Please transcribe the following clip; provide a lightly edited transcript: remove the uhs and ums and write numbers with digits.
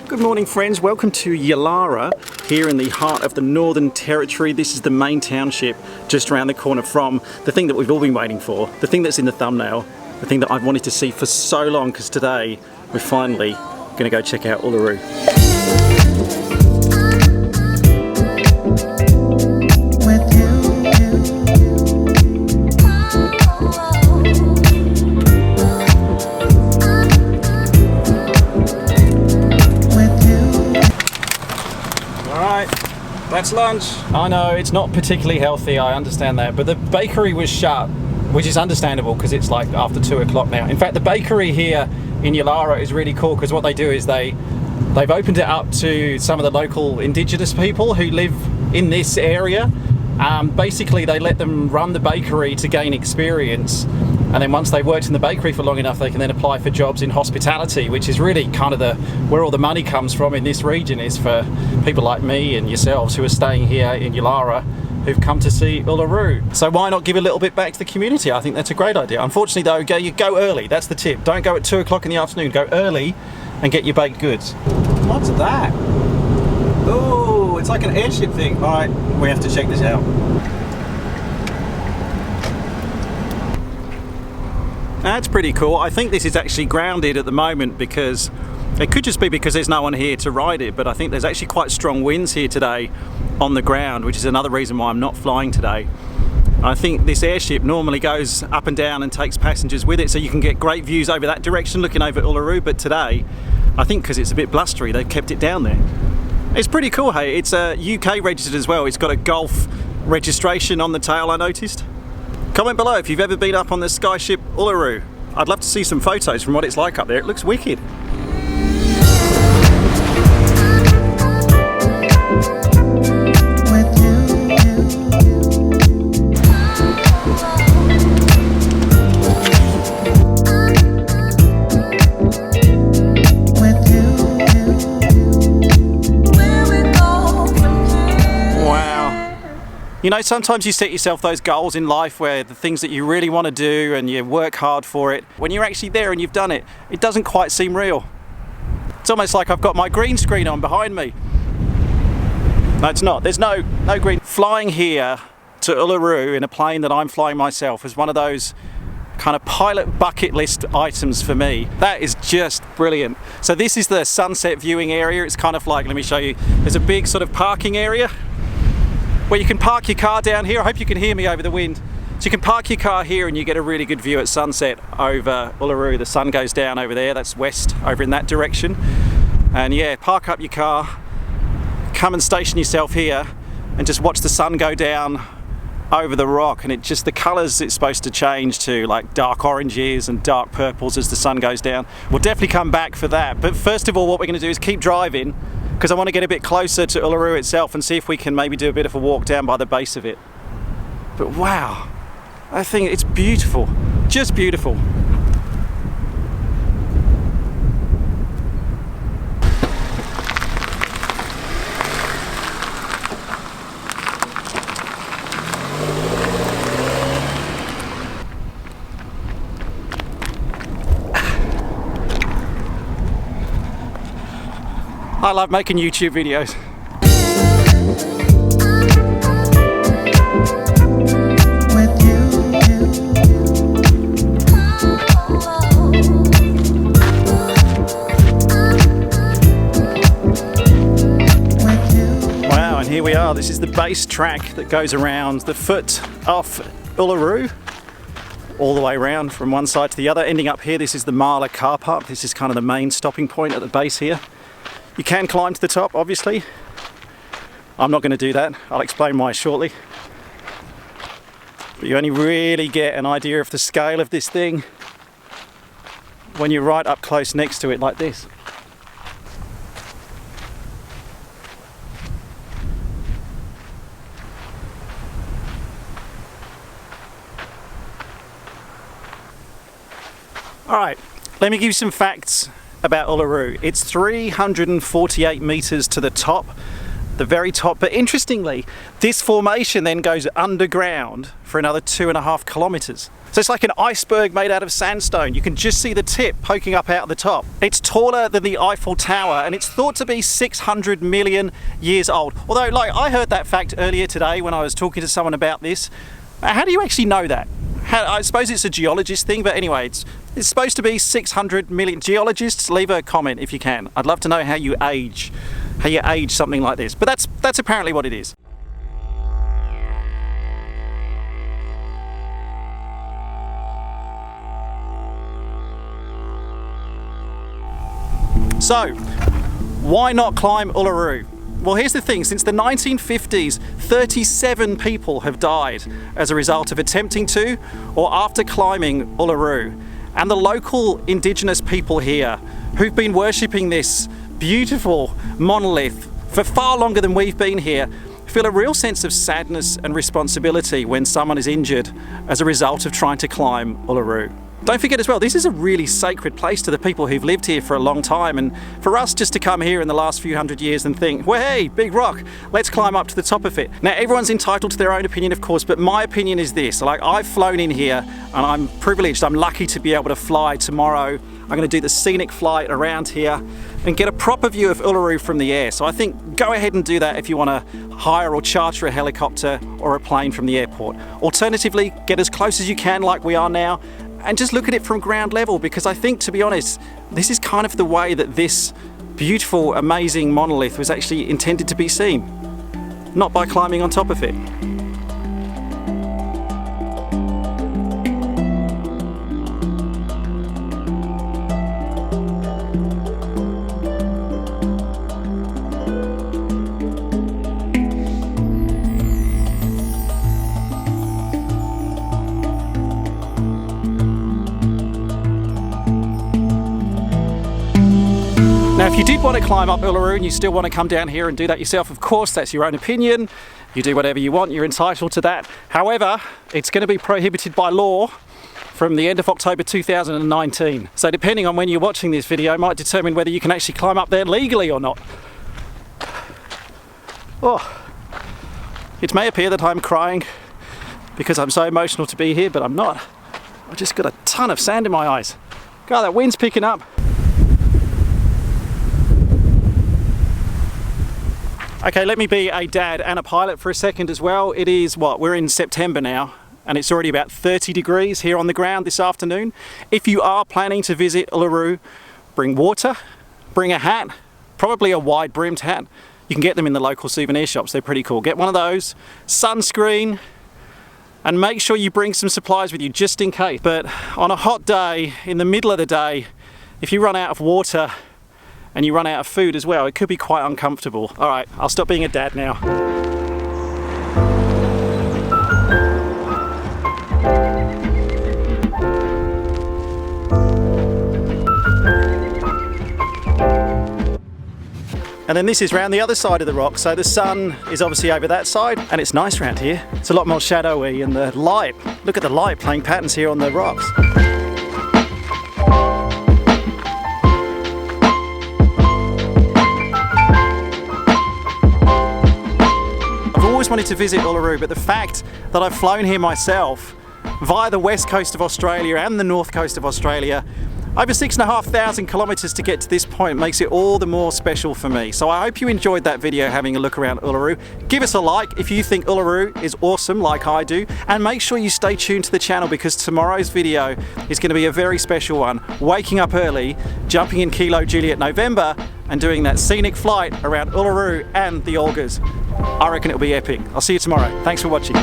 Good morning friends, welcome to Yulara here in the heart of the Northern Territory. This is the main township just around the corner from the thing that we've all been waiting for, the thing that's in the thumbnail, the thing that I've wanted to see for so long, because today we're finally going to go check out Uluru. That's lunch. I know it's not particularly healthy, I understand that, but the bakery was shut, which is understandable because it's like after 2 o'clock now. In fact, the bakery here in Yulara is really cool because what they do is they've opened it up to some of the local indigenous people who live in this area. Basically, they let them run the bakery to gain experience, and then once they've worked in the bakery for long enough, they can then apply for jobs in hospitality, which is really kind of where all the money comes from in this region, is for people like me and yourselves who are staying here in Yulara who've come to see Uluru. So why not give a little bit back to the community? I think that's a great idea. Unfortunately though, you go early, that's the tip. Don't go at 2 o'clock in the afternoon, go early and get your baked goods. What's that? Oh, it's like an airship thing. All right, we have to check this out. That's pretty cool. I think this is actually grounded at the moment because it could just be because there's no one here to ride it, but I think there's actually quite strong winds here today on the ground, which is another reason why I'm not flying today. I think this airship normally goes up and down and takes passengers with it, so you can get great views over that direction looking over at Uluru, but today, I think because it's a bit blustery, they've kept it down there. It's pretty cool, hey. It's UK registered as well. It's got a Golf registration on the tail, I noticed. Comment below if you've ever been up on the Skyship Uluru. I'd love to see some photos from what it's like up there. It looks wicked. You know, sometimes you set yourself those goals in life where the things that you really want to do and you work hard for it, when you're actually there and you've done it, it doesn't quite seem real. It's almost like I've got my green screen on behind me. No, it's not. There's no green. Flying here to Uluru in a plane that I'm flying myself is one of those kind of pilot bucket list items for me. That is just brilliant. So this is the sunset viewing area. It's kind of like, let me show you, there's a big sort of parking area where you can park your car down here. I hope you can hear me over the wind. So you can park your car here and you get a really good view at sunset over Uluru. The sun goes down over there, that's west, over in that direction. And yeah, park up your car, come and station yourself here and just watch the sun go down over the rock, and the colours it's supposed to change to like dark oranges and dark purples as the sun goes down. We'll definitely come back for that, but first of all what we're going to do is keep driving because I want to get a bit closer to Uluru itself and see if we can maybe do a bit of a walk down by the base of it. But wow, I think it's beautiful, just beautiful. I love making YouTube videos. Wow, and here we are. This is the base track that goes around the foot off Uluru, all the way around from one side to the other, ending up here. This is the Marla car park. This is kind of the main stopping point at the base here. You can climb to the top, obviously. I'm not going to do that. I'll explain why shortly. But you only really get an idea of the scale of this thing when you're right up close next to it like this. All right, let me give you some facts about Uluru. It's 348 meters to the top the very top. But interestingly, this formation then goes underground for another 2.5 kilometers. So it's like an iceberg made out of sandstone. You can just see the tip poking up out of the top. It's taller than the Eiffel Tower, and it's thought to be 600 million years old. Although, like, I heard that fact earlier today when I was talking to someone about this. How do you actually know that? I suppose it's a geologist thing, but anyway, it's supposed to be 600 million. Geologists, leave a comment if you can. I'd love to know how you age something like this. But that's apparently what it is. So, why not climb Uluru? Well, here's the thing, since the 1950s, 37 people have died as a result of attempting to or after climbing Uluru. And the local indigenous people here, who've been worshipping this beautiful monolith for far longer than we've been here, feel a real sense of sadness and responsibility when someone is injured as a result of trying to climb Uluru. Don't forget as well, this is a really sacred place to the people who've lived here for a long time, and for us just to come here in the last few hundred years and think, well, hey, big rock, let's climb up to the top of it. Now, everyone's entitled to their own opinion, of course, but my opinion is this. Like, I've flown in here and I'm privileged, I'm lucky to be able to fly tomorrow. I'm going to do the scenic flight around here and get a proper view of Uluru from the air. So I think go ahead and do that if you want to hire or charter a helicopter or a plane from the airport. Alternatively, get as close as you can like we are now, and just look at it from ground level, because I think, to be honest, this is kind of the way that this beautiful, amazing monolith was actually intended to be seen, not by climbing on top of it. Now, if you did want to climb up Uluru and you still want to come down here and do that yourself, of course, that's your own opinion. You do whatever you want, you're entitled to that. However, it's going to be prohibited by law from the end of October 2019. So depending on when you're watching this video, might determine whether you can actually climb up there legally or not. Oh, it may appear that I'm crying because I'm so emotional to be here, but I'm not. I've just got a ton of sand in my eyes. God, that wind's picking up. Okay, let me be a dad and a pilot for a second as well. It is, we're in September now, and it's already about 30 degrees here on the ground this afternoon. If you are planning to visit Uluru, bring water, bring a hat, probably a wide-brimmed hat. You can get them in the local souvenir shops, they're pretty cool. Get one of those, sunscreen, and make sure you bring some supplies with you just in case. But on a hot day, in the middle of the day, if you run out of water, and you run out of food as well, it could be quite uncomfortable. All right, I'll stop being a dad now. And then this is round the other side of the rock, so the sun is obviously over that side, and it's nice around here. It's a lot more shadowy, and the light, look at the light playing patterns here on the rocks. Wanted to visit Uluru, but the fact that I've flown here myself via the west coast of Australia and the north coast of Australia, over 6,500 kilometers to get to this point, makes it all the more special for me. So I hope you enjoyed that video having a look around Uluru. Give us a like if you think Uluru is awesome like I do, and make sure you stay tuned to the channel because tomorrow's video is going to be a very special one. Waking up early, jumping in Kilo Juliet November and doing that scenic flight around Uluru and the Olgas. I reckon it'll be epic. I'll see you tomorrow. Thanks for watching.